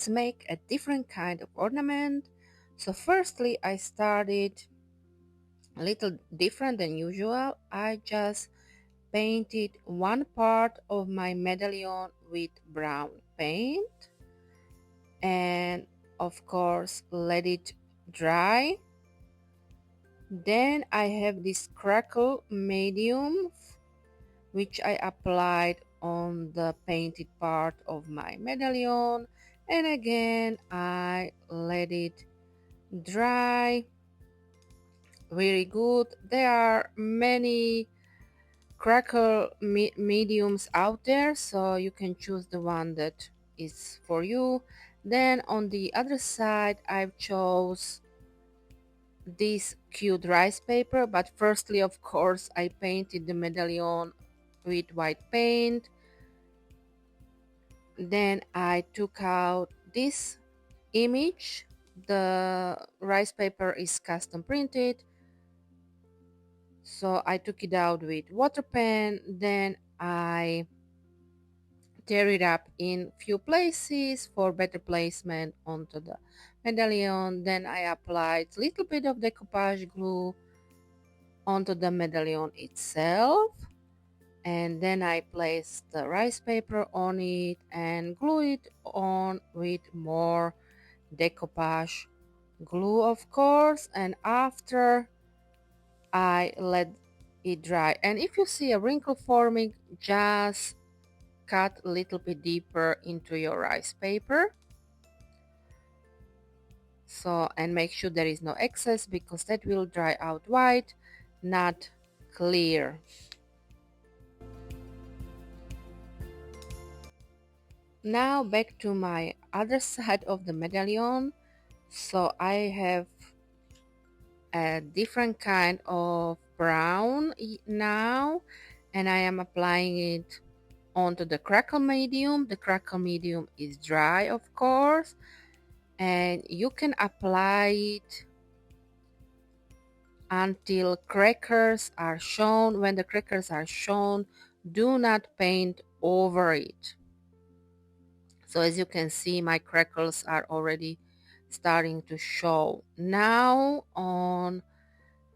let's make a different kind of ornament. So firstly, I started a little different than usual. I just painted one part of my medallion with brown paint, and of course let it dry. Then I have this crackle medium which I applied on the painted part of my medallion, and again I let it dry. Very good. There are many crackle mediums out there, so you can choose the one that is for you. Then on the other side I've chose this cute rice paper, but firstly of course I painted the medallion with white paint. Then I took out this image. The rice paper is custom printed, so I took it out with water pen. Then I tear it up in few places for better placement onto the medallion. Then I applied a little bit of decoupage glue onto the medallion itself, and then I placed the rice paper on it and glue it on with more decoupage glue, of course. And after I let it dry, and if you see a wrinkle forming, just cut a little bit deeper into your rice paper, so, and make sure there is no excess because that will dry out white, not clear. Now back to my other side of the medallion. So I have a different kind of brown now, and I am applying it onto the crackle medium. The crackle medium is dry, of course, and you can apply it until crackers are shown. When the crackers are shown, do not paint over it. So as you can see, my crackles are already starting to show. Now on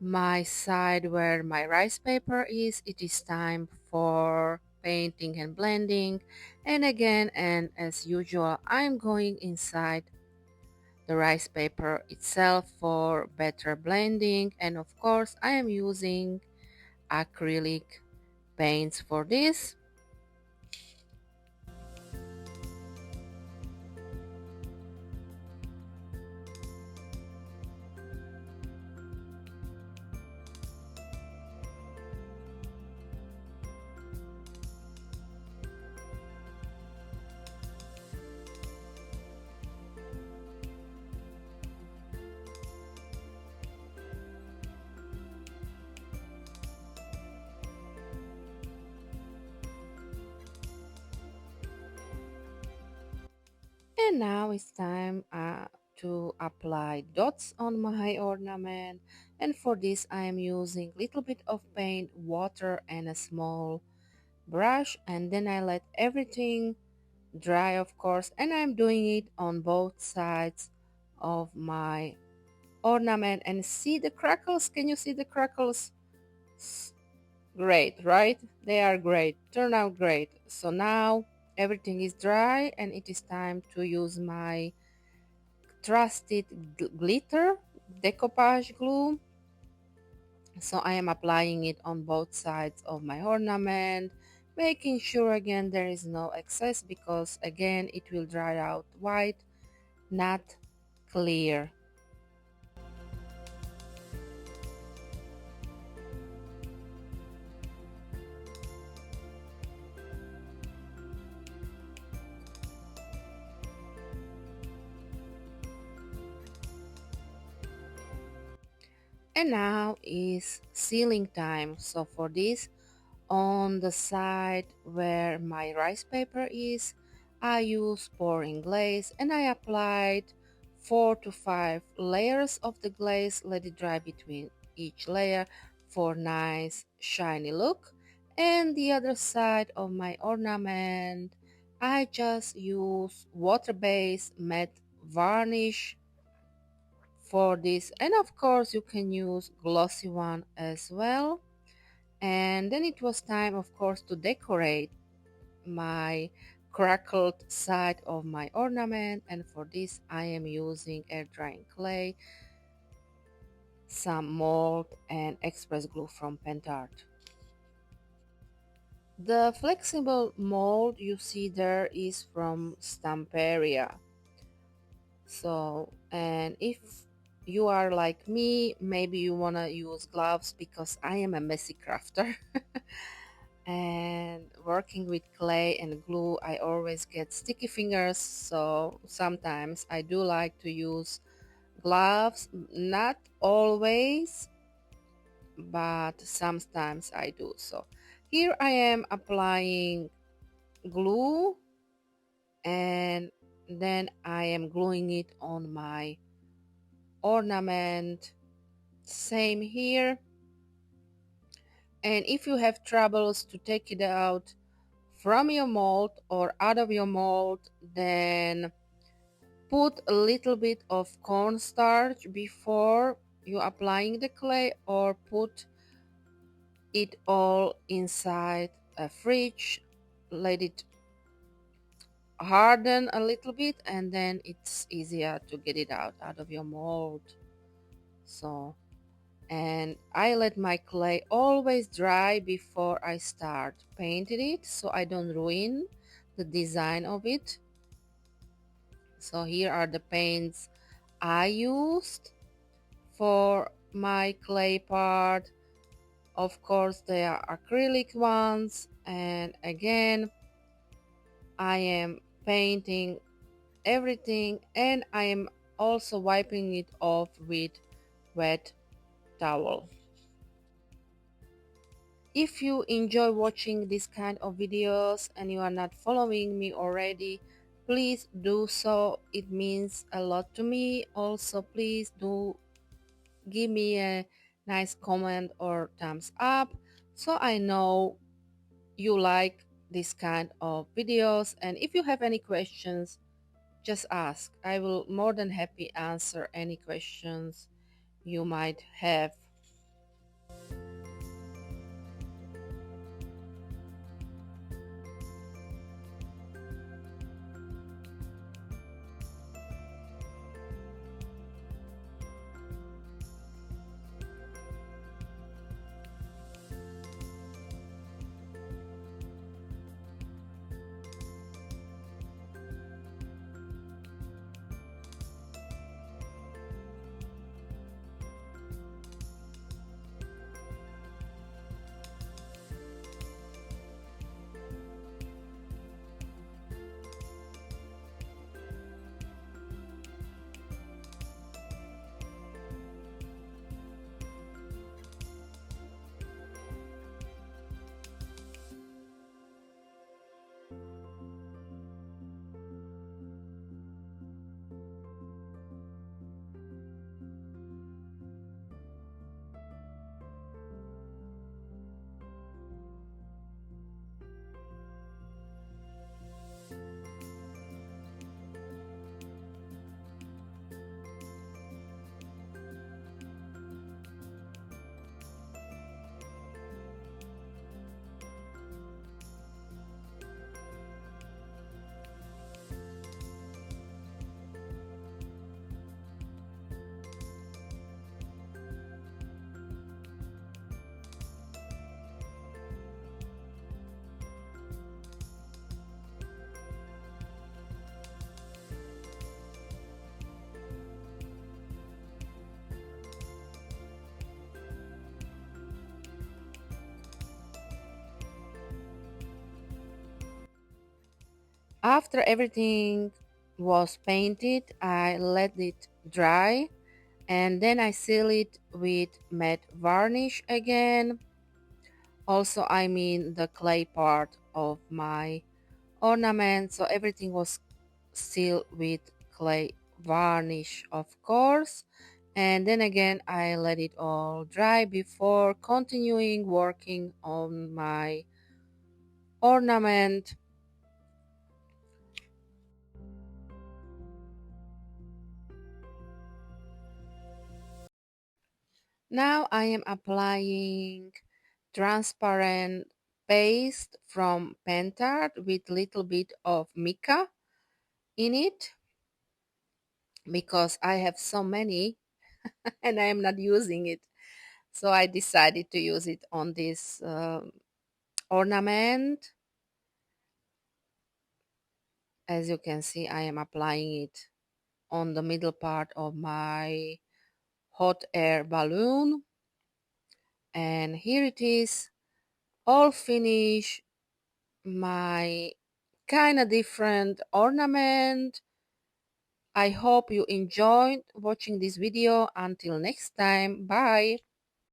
my side where my rice paper is, it is time for painting and blending. And again, and as usual, I'm going inside the rice paper itself for better blending. And of course I am using acrylic paints for this. And now it's time to apply dots on my ornament, and for this I am using little bit of paint, water, and a small brush, and then I let everything dry, of course, and I'm doing it on both sides of my ornament. And see the crackles? Can you see the crackles? Great, right? They are great, turn out great. So now everything is dry and it is time to use my trusted glitter decoupage glue. So I am applying it on both sides of my ornament, making sure again there is no excess because again it will dry out white, not clear. And now is sealing time. So for this, on the side where my rice paper is, I use pouring glaze and I applied 4 to 5 layers of the glaze. Let it dry between each layer for nice shiny look. And the other side of my ornament, I just use water-based matte varnish for this, and of course you can use glossy one as well. And then it was time, of course, to decorate my crackled side of my ornament, and for this I am using air drying clay, some mold, and express glue from Pentart. The flexible mold you see there is from Stamperia. So, and if you are like me, maybe you want to use gloves, because I am a messy crafter. And working with clay and glue, I always get sticky fingers, so sometimes I do like to use gloves. Not always, but sometimes I do. So here I am applying glue, and then I am gluing it on my ornament. Same here. And if you have troubles to take it out from your mold or out of your mold, then put a little bit of cornstarch before you applying the clay, or put it all inside a fridge, let it harden a little bit, and then it's easier to get it out of your mold. So, and I let my clay always dry before I start painting it, so I don't ruin the design of it. So here are the paints I used for my clay part. Of course, they are acrylic ones, and again I am painting everything, and I am also wiping it off with wet towel. If you enjoy watching this kind of videos and you are not following me already, please do so. It means a lot to me. Also, please do give me a nice comment or thumbs up, so I know you like this kind of videos. And if you have any questions, just ask. I will more than happy answer any questions you might have. After everything was painted, I let it dry, and then I seal it with matte varnish again. Also, I mean the clay part of my ornament, so everything was sealed with clay varnish, of course. And then again I let it all dry before continuing working on my ornament. Now I am applying transparent paste from Pentard with little bit of mica in it because I have so many and I am not using it. So I decided to use it on this ornament. As you can see, I am applying it on the middle part of my hot air balloon. And here it is, all finished, my kind of different ornament. I hope you enjoyed watching this video. Until next time, bye.